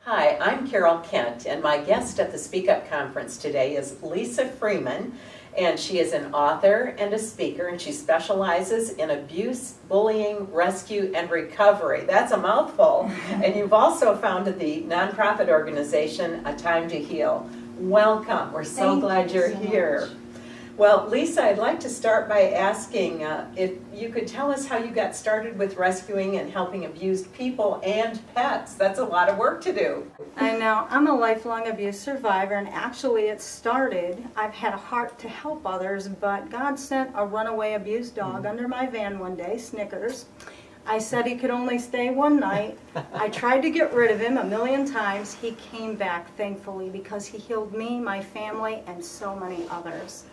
Hi, I'm Carol Kent, and my guest at the Speak Up Conference today is Lisa Freeman, and she is an author and a speaker, and she specializes in abuse, bullying, rescue, and recovery. That's a mouthful. And you've also founded the nonprofit organization, A Time to Heal. Welcome. We're so glad you're here. Well, Lisa, I'd like to start by asking if you could tell us how you got started with rescuing and helping abused people and pets. That's a lot of work to do. I know. I'm a lifelong abuse survivor, and actually it started, I've had a heart to help others, but God sent a runaway abused dog under my van one day, Snickers. I said he could only stay one night. I tried to get rid of him a million times. He came back, thankfully, because he healed me, my family, and so many others.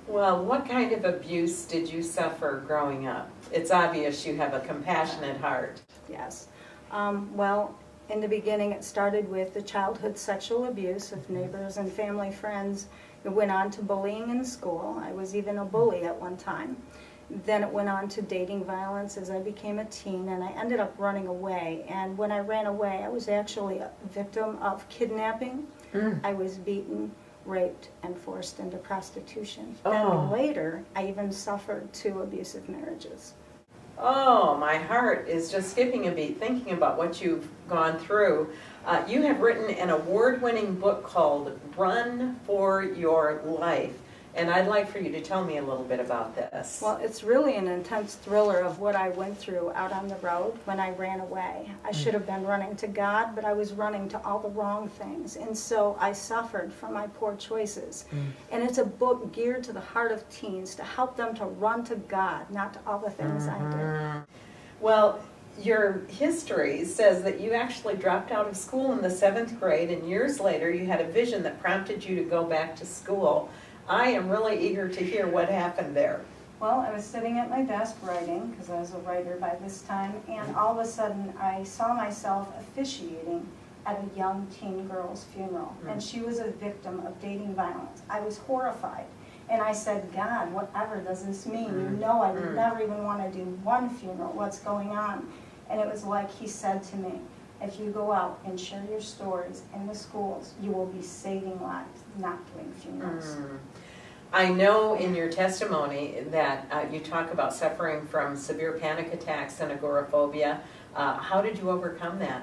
Well, what kind of abuse did you suffer growing up? It's obvious you have a compassionate heart. Yes. Well, in the beginning it started with the childhood sexual abuse of neighbors and family friends. It went on to bullying in school. I was even a bully at one time. Then it went on to dating violence as I became a teen, and I ended up running away. And when I ran away, I was actually a victim of kidnapping. I was beaten, raped, and forced into prostitution. Then later, I even suffered 2 abusive marriages. Oh, my heart is just skipping a beat thinking about what you've gone through. You have written an award-winning book called Run for Your Life, and I'd like for you to tell me a little bit about this. Well, it's really an intense thriller of what I went through out on the road when I ran away. I should have been running to God, but I was running to all the wrong things, and so I suffered from my poor choices. And it's a book geared to the heart of teens to help them to run to God, not to all the things I did. Well, your history says that you actually dropped out of school in the 7th grade, and years later you had a vision that prompted you to go back to school. I am really eager to hear what happened there. Well, I was sitting at my desk writing, because I was a writer by this time, and all of a sudden I saw myself officiating at a young teen girl's funeral, and she was a victim of dating violence. I was horrified, and I said, God, whatever does this mean? You know I would never even want to do one funeral. What's going on? And it was like he said to me, if you go out and share your stories in the schools, you will be saving lives, not doing funerals. I know in your testimony that you talk about suffering from severe panic attacks and agoraphobia. How did you overcome that?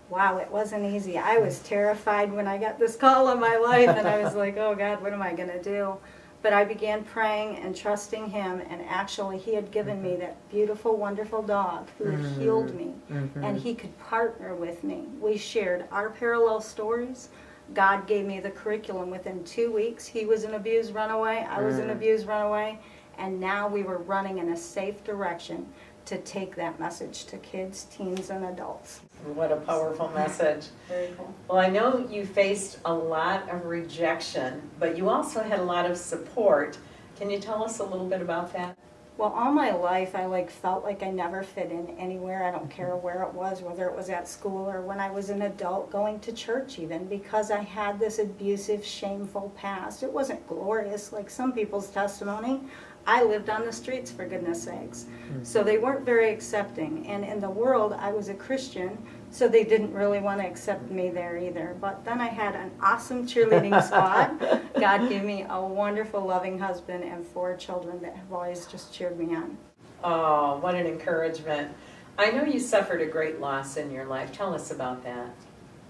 Wow, it wasn't easy. I was terrified when I got this call in my life, and I was like, oh God, what am I going to do? But I began praying and trusting him, and actually he had given me that beautiful, wonderful dog who had healed me, and he could partner with me. We shared our parallel stories. God gave me the curriculum within 2 weeks. He was an abused runaway, I was an abused runaway, and now we were running in a safe direction to take that message to kids, teens, and adults. What a powerful message. Very cool. Well, I know you faced a lot of rejection, but you also had a lot of support. Can you tell us a little bit about that? Well, all my life I felt like I never fit in anywhere. I don't care where it was, whether it was at school or when I was an adult, going to church even, because I had this abusive, shameful past. It wasn't glorious like some people's testimony. I lived on the streets, for goodness sakes. So they weren't very accepting. And in the world, I was a Christian, so they didn't really want to accept me there either. But then I had an awesome cheerleading squad. God gave me a wonderful, loving husband and 4 children that have always just cheered me on. Oh, what an encouragement. I know you suffered a great loss in your life. Tell us about that.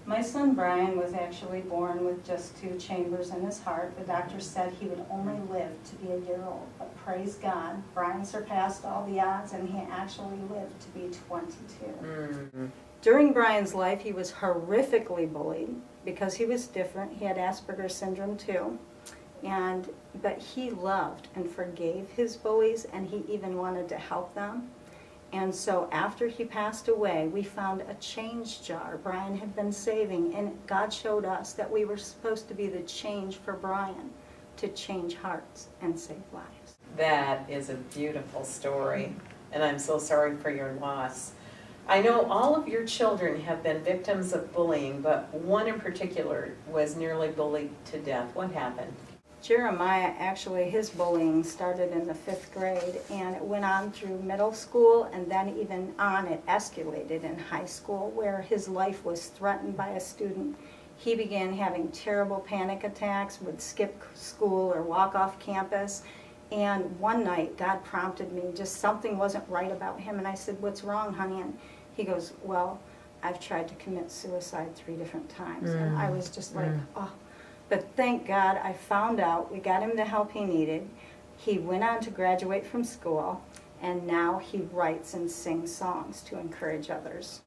My son Brian was actually born with just 2 chambers in his heart. The doctor said he would only live to be a year old. But praise God, Brian surpassed all the odds, and he actually lived to be 22. During Brian's life, he was horrifically bullied because he was different. He had Asperger's syndrome too. But he loved and forgave his bullies, and he even wanted to help them. And so after he passed away, we found a change jar Brian had been saving, and God showed us that we were supposed to be the change for Brian, to change hearts and save lives. That is a beautiful story, and I'm so sorry for your loss. I know all of your children have been victims of bullying, but one in particular was nearly bullied to death. What happened? Jeremiah, actually, his bullying started in the 5th grade, and it went on through middle school, and then even on, it escalated in high school, where his life was threatened by a student. He began having terrible panic attacks, would skip school or walk off campus. And one night, God prompted me, just something wasn't right about him. And I said, "What's wrong, honey?" And he goes, "Well, I've tried to commit suicide 3 different times." And I was just like, oh. But thank God I found out. We got him the help he needed. He went on to graduate from school, and now he writes and sings songs to encourage others.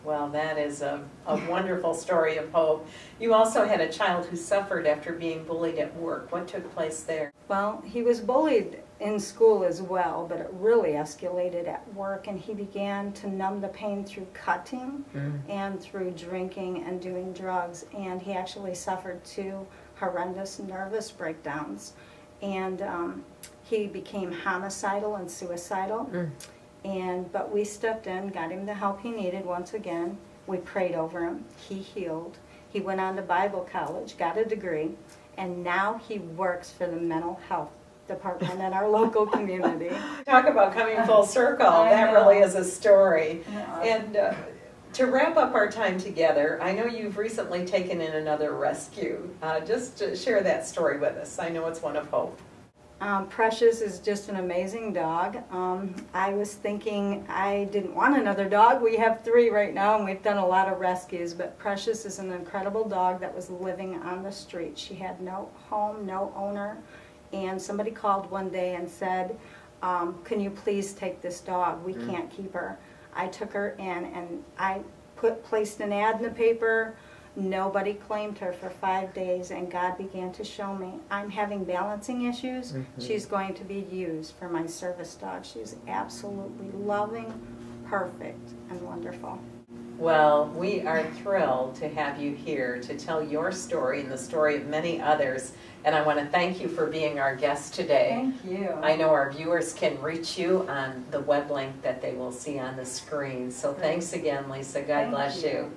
Well, that is a wonderful story of hope. You also had a child who suffered after being bullied at work. What took place there? Well, he was bullied in school as well, but it really escalated at work, and he began to numb the pain through cutting and through drinking and doing drugs, and he actually suffered 2 horrendous nervous breakdowns, and he became homicidal and suicidal. But we stepped in, got him the help he needed once again. We prayed over him. He healed. He went on to Bible college, got a degree, and now he works for the mental health department in our local community. Talk about coming full circle. That really is a story. And to wrap up our time together, I know you've recently taken in another rescue. Just to share that story with us. I know it's one of hope. Precious is just an amazing dog. I was thinking I didn't want another dog. We have 3 right now, and we've done a lot of rescues, but Precious is an incredible dog that was living on the street. She had no home, no owner, and somebody called one day and said, "Can you please take this dog? We can't keep her." I took her in, and I placed an ad in the paper. Nobody claimed her for 5 days, and God began to show me, I'm having balancing issues. She's going to be used for my service dog. She's absolutely loving, perfect, and wonderful. Well, we are thrilled to have you here to tell your story and the story of many others. And I want to thank you for being our guest today. Thank you. I know our viewers can reach you on the web link that they will see on the screen. So thanks again, Lisa. God bless you.